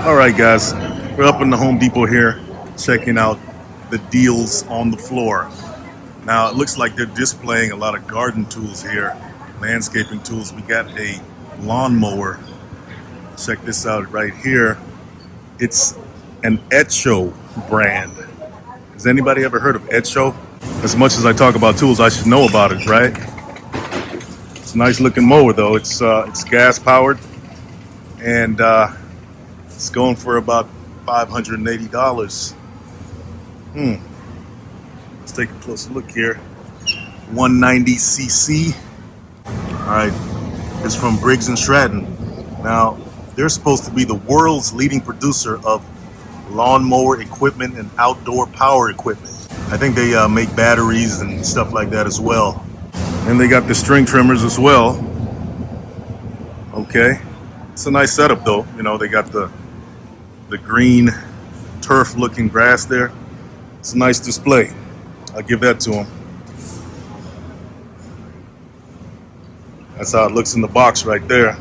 All right, guys, we're up in the Home Depot here, checking out the deals on the floor. Now, it looks like they're displaying a lot of garden tools here, landscaping tools. We got a lawnmower. Check this out right here. It's an Echo brand. Has anybody ever heard of Echo? As much as I talk about tools, I should know about it, right? It's a nice looking mower, though. It's gas powered, and it's going for about $580. Let's take a closer look here. 190cc. All right, it's from Briggs and Stratton. Now, they're supposed to be the world's leading producer of lawnmower equipment and outdoor power equipment. I think they make batteries and stuff like that as well. And they got the string trimmers as well. Okay, it's a nice setup though. You know, they got the green turf looking grass there. It's a nice display. I'll give that to them. That's how it looks in the box right there.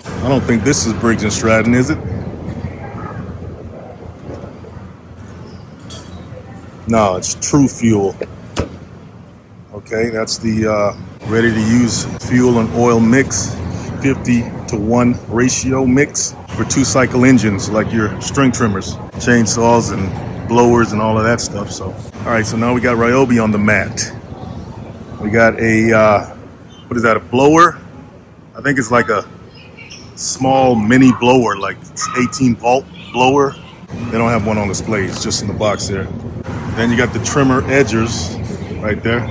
I don't think this is Briggs and Stratton, is it? No, it's True Fuel. Okay, that's the ready-to-use fuel and oil mix, 50-to-1 ratio mix for 2-cycle engines like your string trimmers, chainsaws, and blowers, and all of that stuff. So, all right, so now we got Ryobi on the mat. We got a what is that? A blower? I think it's like a small mini blower, like it's 18-volt blower. They don't have one on display, it's just in the box there. Then you got the trimmer edgers right there.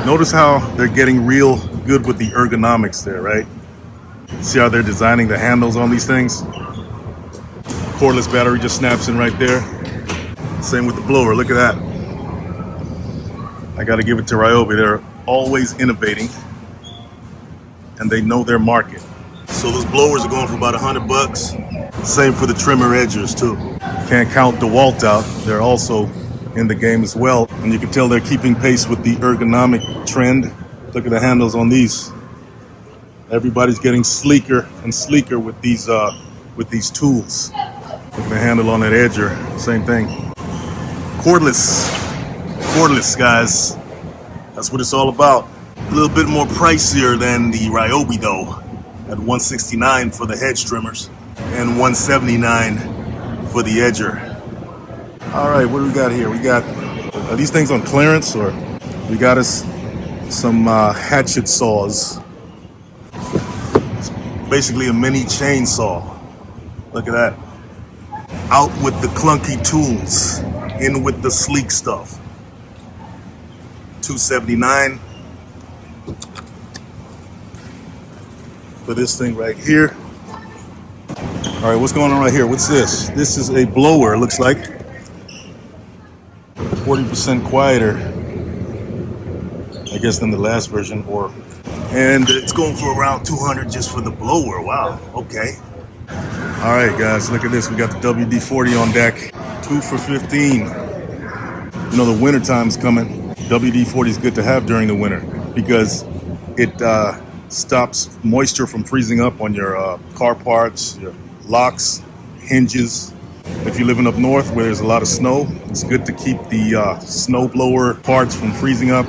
Notice how they're getting real good with the ergonomics there, right? See how they're designing the handles on these things? Cordless battery just snaps in right there. Same with the blower, look at that. I gotta give it to Ryobi, they're always innovating and they know their market. So those blowers are going for about $100. Same for the trimmer edgers too. Can't count DeWalt out. They're also in the game as well. And you can tell they're keeping pace with the ergonomic trend. Look at the handles on these. Everybody's getting sleeker and sleeker with these tools. Look at the handle on that edger. Same thing. Cordless, guys. That's what it's all about. A little bit more pricier than the Ryobi though, at $169 for the hedge trimmers and $179 for the edger. All right, what do we got here? We got, are these things on clearance, or we got us some hatchet saws. It's basically a mini chainsaw. Look at that. Out with the clunky tools, in with the sleek stuff. $279 for this thing right here. All right, what's going on right here? What's this? This is a blower, it looks like. 40% quieter, I guess, than the last version, and it's going for around $200 just for the blower. Wow, okay. All right, guys, look at this. We got the WD-40 on deck, 2 for $15. You know, the winter time is coming. WD-40 is good to have during the winter because it stops moisture from freezing up on your car parts, your locks, hinges. If you're living up north where there's a lot of snow, it's good to keep the snowblower parts from freezing up.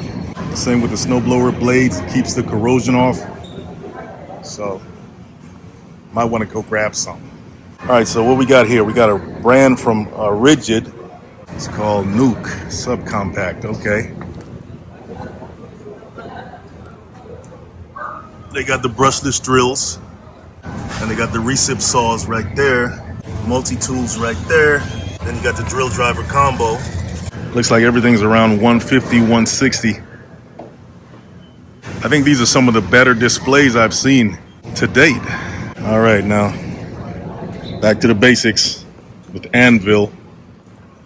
Same with the snowblower blades, it keeps the corrosion off. So, might want to go grab some. All right, so what we got here? We got a brand from Ridgid. It's called Nuke Subcompact. Okay. They got the brushless drills, and they got the recip saws right there. Multi-tools right there. Then you got the drill driver combo. Looks like everything's around 150, 160. I think these are some of the better displays I've seen to date. All right, now back to the basics with Anvil.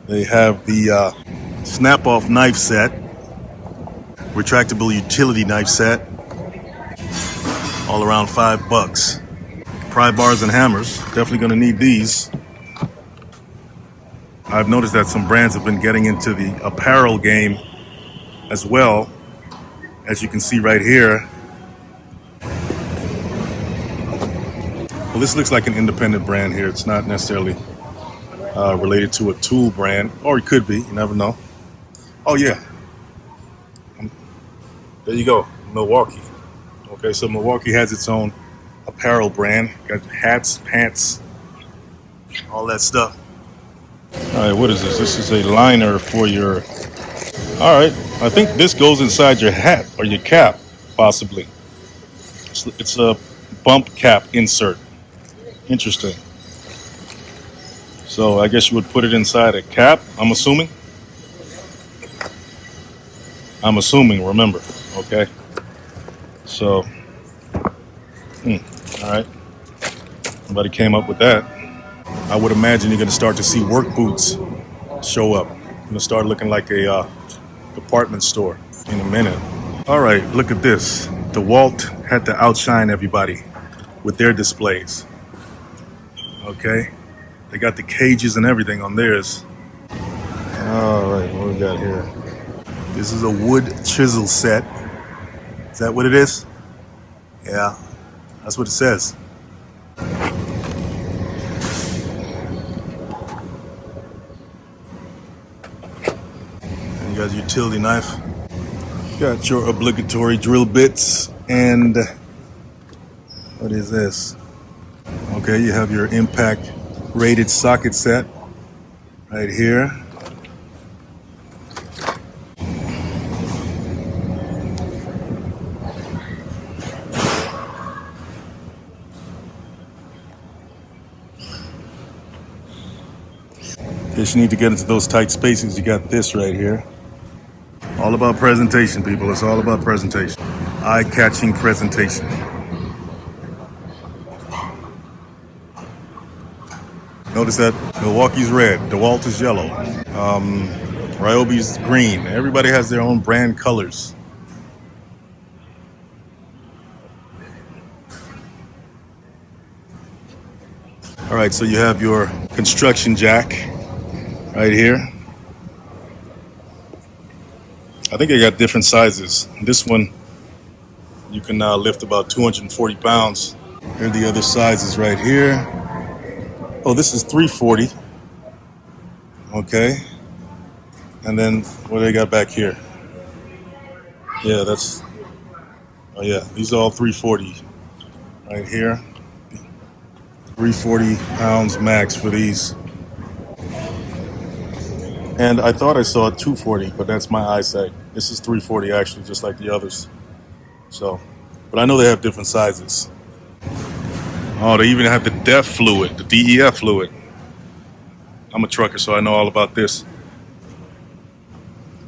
They have the snap-off knife set, retractable utility knife set, all around $5. Pry bars and hammers, definitely gonna need these. I've noticed that some brands have been getting into the apparel game as well. as you can see right here. Well, this looks like an independent brand here. It's not necessarily related to a tool brand, or it could be. You never know. Oh yeah, there you go, Milwaukee. Okay, so Milwaukee has its own apparel brand. Got hats, pants, all that stuff. All right, what is this? This is a liner for your. All right, I think this goes inside your hat or your cap, possibly. It's a bump cap insert. Interesting. So I guess you would put it inside a cap, I'm assuming. Remember, okay? So, all right. Somebody came up with that. I would imagine you're going to start to see work boots show up. It's going to start looking like a department store in a minute. All right, look at this. DeWalt had to outshine everybody with their displays. Okay? They got the cages and everything on theirs. All right, what we got here? This is a wood chisel set. Is that what it is? Yeah, that's what it says. And you got a utility knife. You got your obligatory drill bits and what is this? Okay, you have your impact rated socket set right here. In case you need to get into those tight spaces, you got this right here. All about presentation, people. It's all about presentation. Eye-catching presentation. Notice that Milwaukee's red, DeWalt is yellow, Ryobi's green. Everybody has their own brand colors. All right, so you have your construction jack right here. I think they got different sizes. This one, you can now lift about 240 pounds. Here are the other sizes right here. Oh, this is 340. Okay. And then what do they got back here? Yeah, that's, oh yeah, these are all 340 right here. 340 pounds max for these. And I thought I saw 240, but that's my eyesight. This is 340 actually, just like the others. So, but I know they have different sizes. Oh, they even have the DEF fluid, the DEF fluid. I'm a trucker, so I know all about this.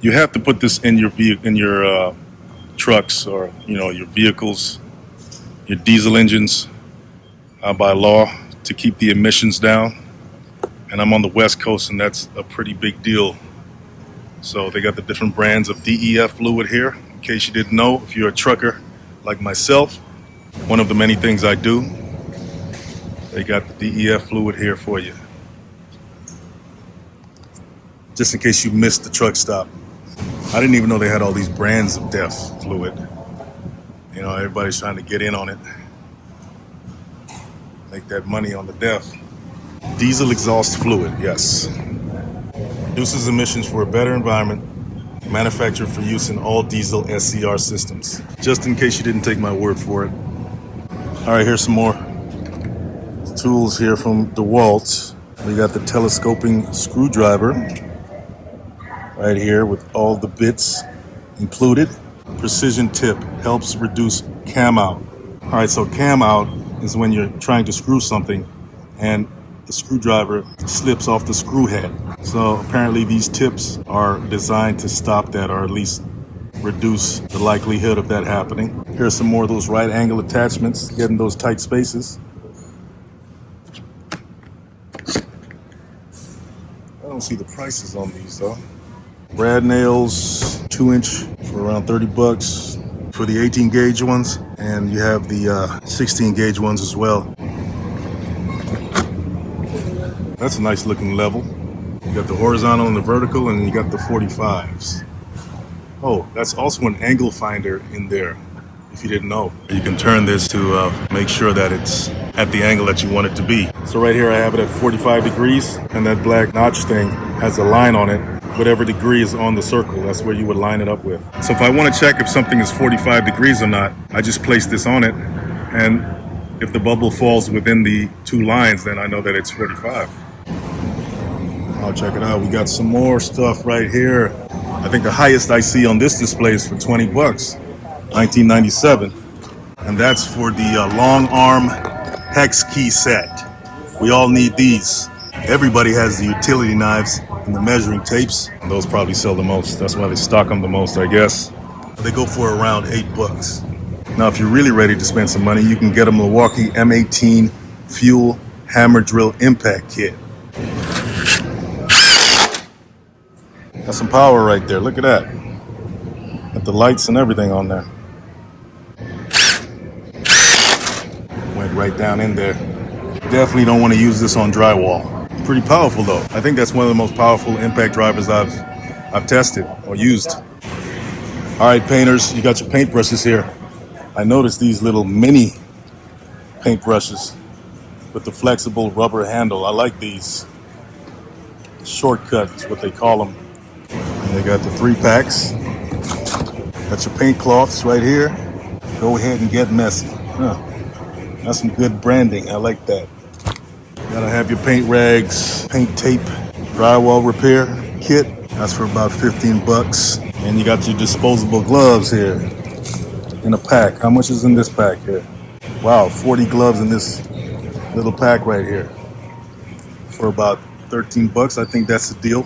You have to put this in your trucks or your vehicles, your diesel engines, by law to keep the emissions down. And I'm on the West Coast, and that's a pretty big deal. So they got the different brands of DEF fluid here. In case you didn't know, if you're a trucker like myself, one of the many things I do, they got the DEF fluid here for you. Just in case you missed the truck stop. I didn't even know they had all these brands of DEF fluid. Everybody's trying to get in on it. Make that money on the DEF. Diesel exhaust fluid, yes. Reduces emissions for a better environment. Manufactured for use in all diesel SCR systems. Just in case you didn't take my word for it. All right, here's some more tools here from DeWalt. We got the telescoping screwdriver right here with all the bits included. Precision tip helps reduce cam out. All right, so cam out is when you're trying to screw something and the screwdriver slips off the screw head. So apparently these tips are designed to stop that, or at least reduce the likelihood of that happening. Here's some more of those right angle attachments, getting those tight spaces. I don't see the prices on these though. Brad nails, 2-inch for around 30 bucks for the 18 gauge ones. And you have the 16 gauge ones as well. That's a nice looking level. You got the horizontal and the vertical, and you got the 45s. Oh, that's also an angle finder in there, if you didn't know. You can turn this to make sure that it's at the angle that you want it to be. So right here I have it at 45 degrees, and that black notch thing has a line on it. Whatever degree is on the circle, that's where you would line it up with. So if I want to check if something is 45 degrees or not, I just place this on it, and if the bubble falls within the two lines, then I know that it's 45. I'll check it out. We got some more stuff right here. I think the highest I see on this display is for 20 bucks, 1997. And that's for the long arm hex key set. We all need these. Everybody has the utility knives and the measuring tapes. And those probably sell the most. That's why they stock them the most, I guess. They go for around 8 bucks. Now, if you're really ready to spend some money, you can get a Milwaukee M18 Fuel Hammer Drill Impact Kit. Got some power right there. Look at that. Got the lights and everything on there. Went right down in there. Definitely don't want to use this on drywall. Pretty powerful though. I think that's one of the most powerful impact drivers I've tested or used. All right, painters, you got your paintbrushes here. I noticed these little mini paintbrushes with the flexible rubber handle. I like these. Shortcut is what they call them. And they got the 3 packs. Got your paint cloths right here. Go ahead and get messy. That's some good branding. I like that. Gotta have your paint rags, paint tape, drywall repair kit. That's for about 15 bucks. And you got your disposable gloves here in a pack. How much is in this pack here? Wow, 40 gloves in this little pack right here for about 13 bucks. I think that's the deal.